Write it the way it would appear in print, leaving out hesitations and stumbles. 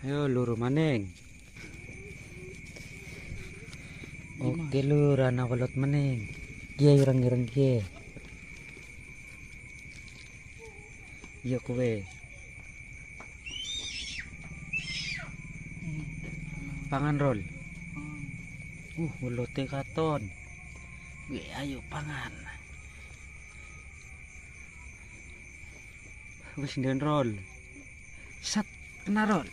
Ayo luru maning. Oke lur, anak kolot maning. Dia ireng-ireng kie. Iya kowe. Pangan rol. Ulote katon. Ayo pangan. Wis den rol. Sat kena rol.